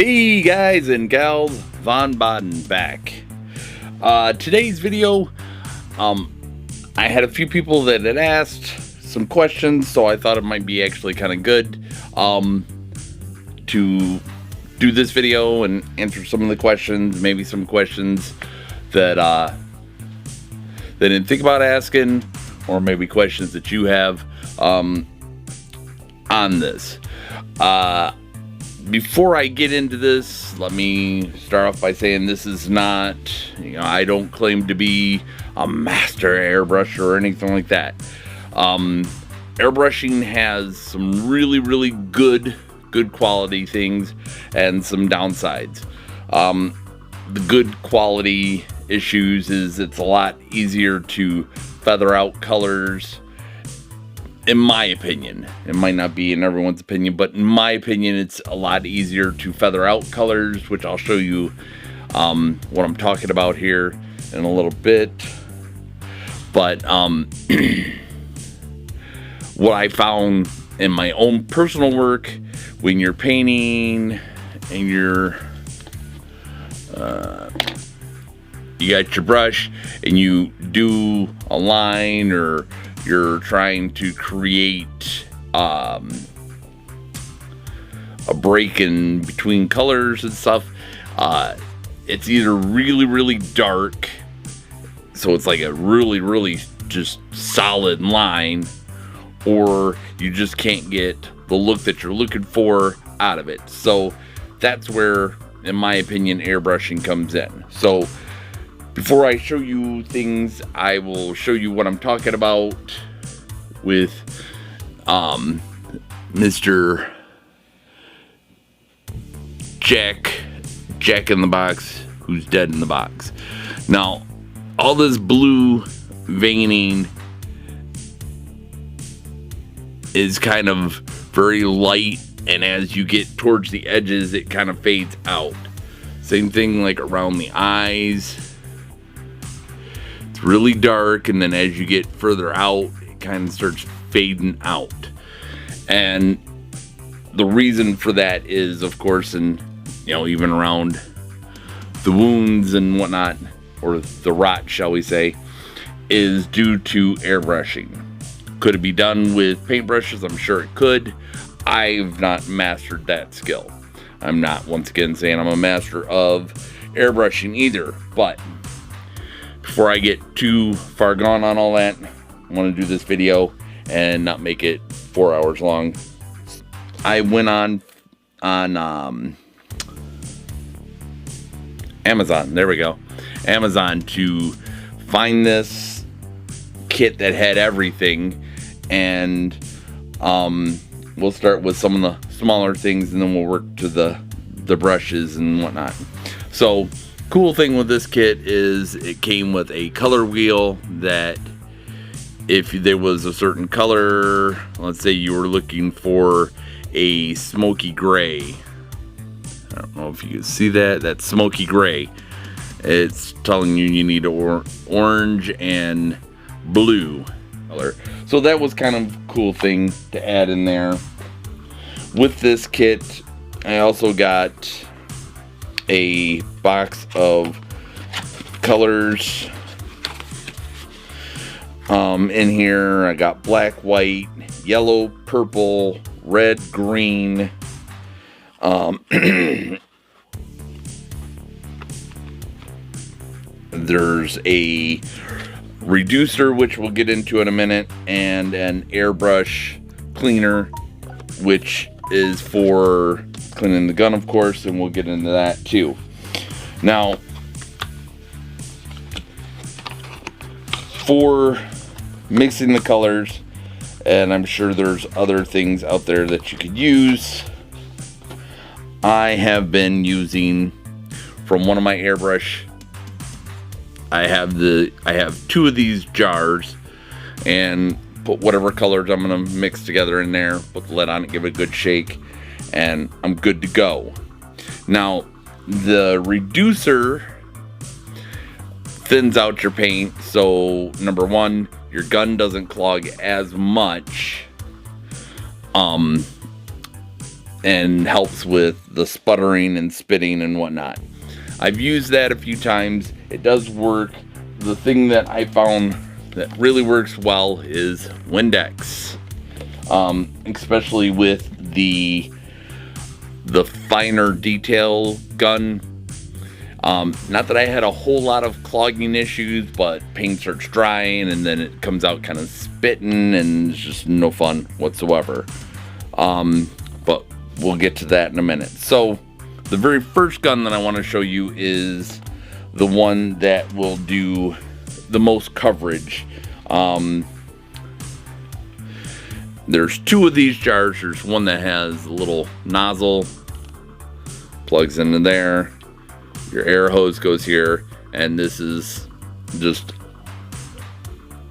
Hey guys and gals, Von Baden back. Today's video, I had a few people that had asked some questions, so I thought it might be actually kind of good to do this video and answer some of the questions, maybe some questions that they didn't think about asking, or maybe questions that you have on this. Before I get into this, let me start off by saying this is not, I don't claim to be a master airbrusher or anything like that. Airbrushing has some really good quality things and some downsides. The good quality issues is it's a lot easier to feather out colors. In my opinion, it might not be in everyone's opinion, but in my opinion, it's a lot easier to feather out colors, which I'll show you what I'm talking about here in a little bit. But what I found in my own personal work, when you're painting and you got your brush and you do a line, or you're trying to create a break in between colors and stuff, it's either really dark, so it's like a really just solid line, or you just can't get the look that you're looking for out of it. So that's where, in my opinion, airbrushing comes in. So before I show you things, I will show you what I'm talking about with Mr. Jack in the Box, who's dead in the box. Now, all this blue veining is kind of very light, and as you get towards the edges, it kind of fades out. Same thing like around the eyes. Really dark, and then as you get further out, it kind of starts fading out. And the reason for that is, of course, and even around the wounds and whatnot, or the rot, shall we say, is due to airbrushing. Could it be done with paintbrushes? I'm sure it could. I've not mastered that skill. I'm not, once again, saying I'm a master of airbrushing either, but before I get too far gone on all that, I want to do this video and not make it 4 hours long. I went on Amazon, there we go, Amazon, to find this kit that had everything, and we'll start with some of the smaller things, and then we'll work to the brushes and whatnot. So, cool thing with this kit is it came with a color wheel that if there was a certain color, let's say you were looking for a smoky gray, I don't know if you can see that's smoky gray, it's telling you need orange and blue color. So that was kind of a cool thing to add in there. With this kit, I also got a box of colors in here. I got black, white, yellow, purple, red, green, there's a reducer, which we'll get into in a minute, and an airbrush cleaner, which is for cleaning the gun, of course, and we'll get into that too. Now, for mixing the colors, and I'm sure there's other things out there that you could use, I have been using from one of my airbrush. I have two of these jars, and put whatever colors I'm gonna mix together in there, put the lid on it, give it a good shake, and I'm good to go. Now, the reducer thins out your paint, so number one, your gun doesn't clog as much, and helps with the sputtering and spitting and whatnot. I've used that a few times. It does work. The thing that I found that really works well is Windex, especially with the finer detail gun. Not that I had a whole lot of clogging issues, but paint starts drying and then it comes out kind of spitting and it's just no fun whatsoever. But we'll get to that in a minute. So the very first gun that I want to show you is the one that will do the most coverage. There's two of these jars. There's one that has a little nozzle, plugs into there. Your air hose goes here, and this is just,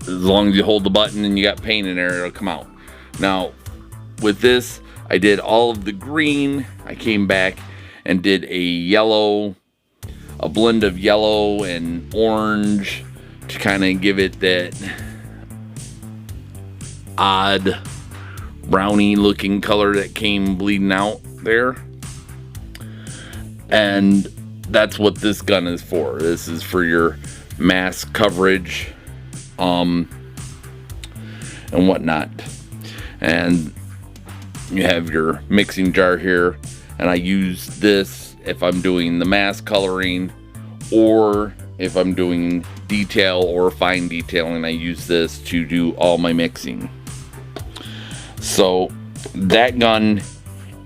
as long as you hold the button and you got paint in there, it'll come out. Now, with this, I did all of the green. I came back and did a blend of yellow and orange to kind of give it that odd brownie looking color that came bleeding out there. And that's what this gun is for. This is for your mask coverage and whatnot. And you have your mixing jar here, and I use this if I'm doing the mask coloring, or if I'm doing detail or fine detailing. I use this to do all my mixing. So that gun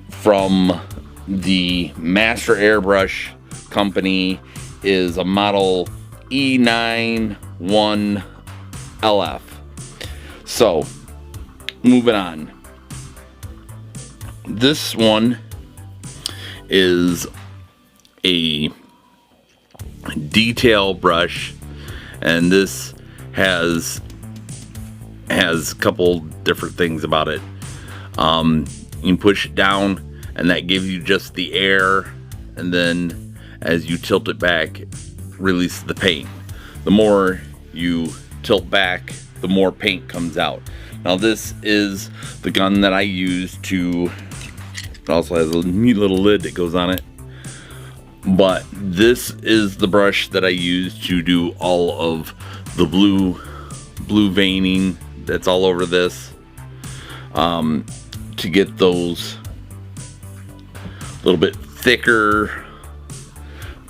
from the Master Airbrush company is a model E91LF. So moving on, this one is a detail brush, and this has a couple different things about it. You can push it down and that gives you just the air, and then as you tilt it back, release the paint. The more you tilt back, the more paint comes out. Now this is the gun that I use to, it also has a neat little lid that goes on it, but this is the brush that I use to do all of the blue veining that's all over this, to get those a little bit thicker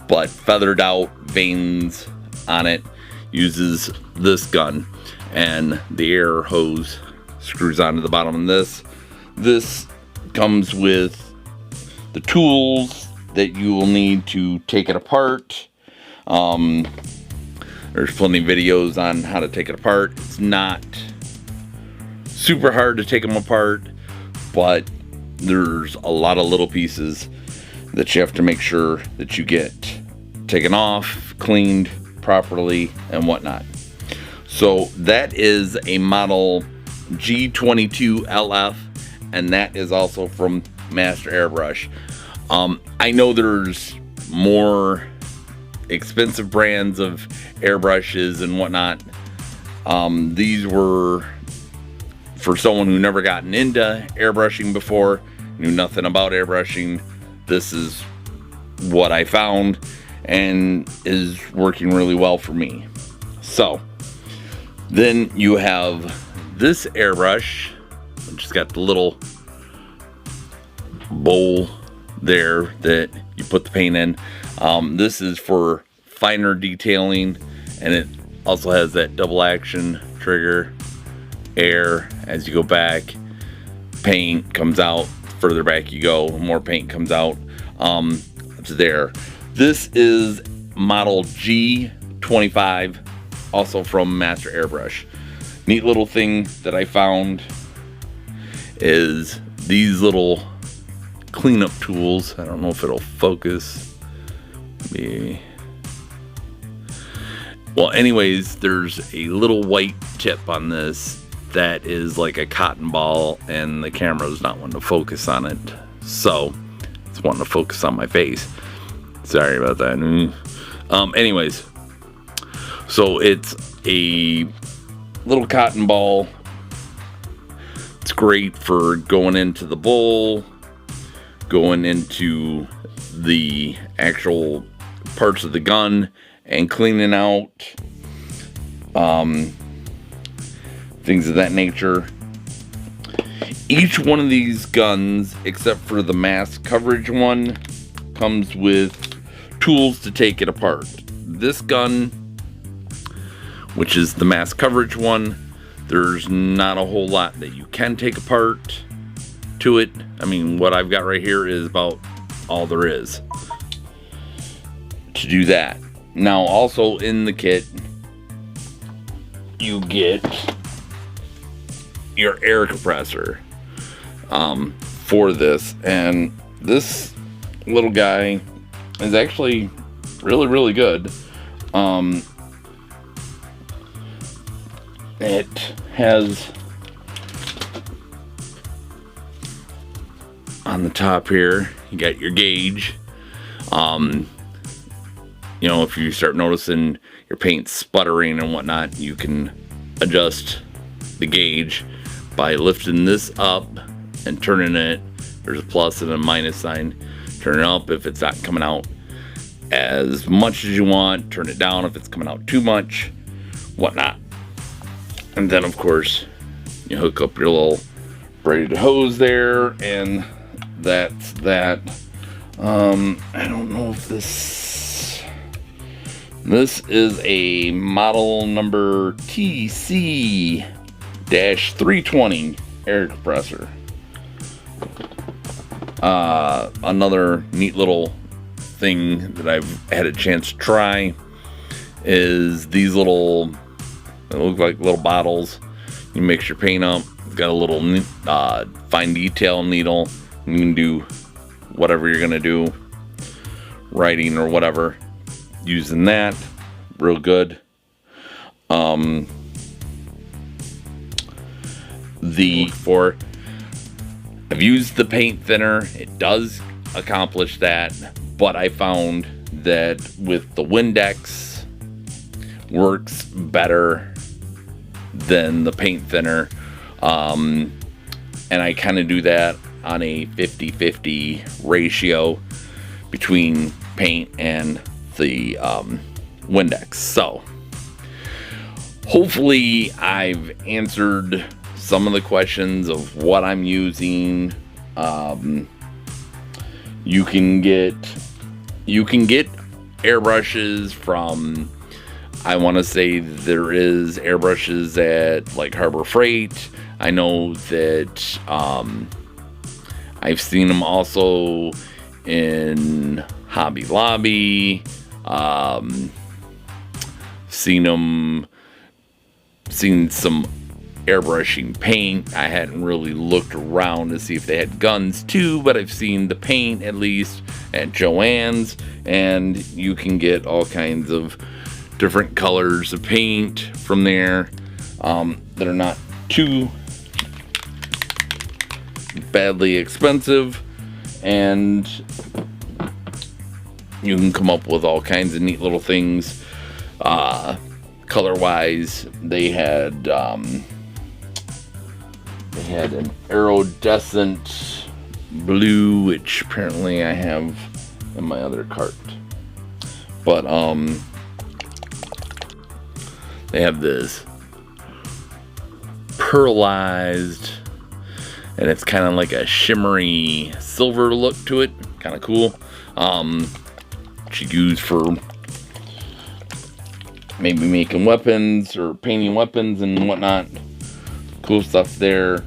but feathered out veins on it. Uses this gun, and the air hose screws onto the bottom of this. This comes with the tools that you will need to take it apart. There's plenty of videos on how to take it apart. It's not super hard to take them apart, but there's a lot of little pieces that you have to make sure that you get taken off, cleaned properly, and whatnot. So that is a model G22LF, and that is also from Master Airbrush. I know there's more expensive brands of airbrushes and whatnot. These were for someone who never gotten into airbrushing before, knew nothing about airbrushing. This is what I found and is working really well for me. So then you have this airbrush, which has got the little bowl there that you put the paint in. This is for finer detailing, and it also has that double action trigger. Air, as you go back, paint comes out. Further back you go, more paint comes out. To there. This is model G25, also from Master Airbrush. Neat little thing that I found is these little cleanup tools. I don't know if it'll focus. Maybe. Well, anyways, there's a little white tip on this that is like a cotton ball, and the camera's not wanting to focus on it, so it's wanting to focus on my face. Sorry about that. Anyways, so it's a little cotton ball. It's great for going into the bowl, going into the actual parts of the gun and cleaning out things of that nature. Each one of these guns, except for the mass coverage one, comes with tools to take it apart. This gun, which is the mass coverage one, there's not a whole lot that you can take apart to it. I mean, what I've got right here is about all there is to do that. Now, also in the kit, you get your air compressor for this, and this little guy is actually really good. It has on the top here, you got your gauge. You know, if you start noticing your paint sputtering and whatnot, you can adjust the gauge by lifting this up and turning it. There's a plus and a minus sign. Turn it up if it's not coming out as much as you want. Turn it down if it's coming out too much, whatnot. And then, of course, you hook up your little braided hose there, and that's that. I don't know if this is a model number TC-320 air compressor. Another neat little thing that I've had a chance to try is these little, they look like little bottles. You mix your paint up. It's got a little fine detail needle. You can do whatever you're gonna do, writing or whatever, using that. Real good. I've used the paint thinner. It does accomplish that, but I found that with the Windex works better than the paint thinner. And I kind of do that on a 50-50 ratio between paint and the Windex. So hopefully I've answered some of the questions of what I'm using. You can get airbrushes from, I want to say there is airbrushes at like Harbor Freight. I know that I've seen them also in Hobby Lobby. Seen some airbrushing paint. I hadn't really looked around to see if they had guns too, but I've seen the paint at least at Joann's, and you can get all kinds of different colors of paint from there that are not too badly expensive, and you can come up with all kinds of neat little things. Color wise, they had an iridescent blue, which apparently I have in my other cart, but they have this pearlized, and it's kind of like a shimmery silver look to it. Kind of cool. She used for maybe making weapons or painting weapons and whatnot. Cool stuff there.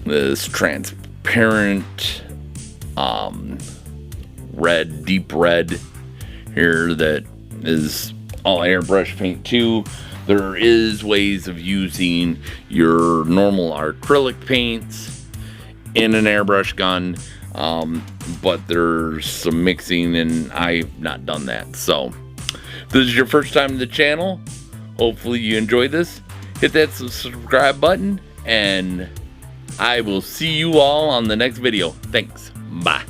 This transparent red, deep red here that is all airbrush paint too. There is ways of using your normal acrylic paints in an airbrush gun, but there's some mixing, and I've not done that. So if this is your first time to the channel, hopefully you enjoyed this. Hit that subscribe button, and I will see you all on the next video. Thanks. Bye.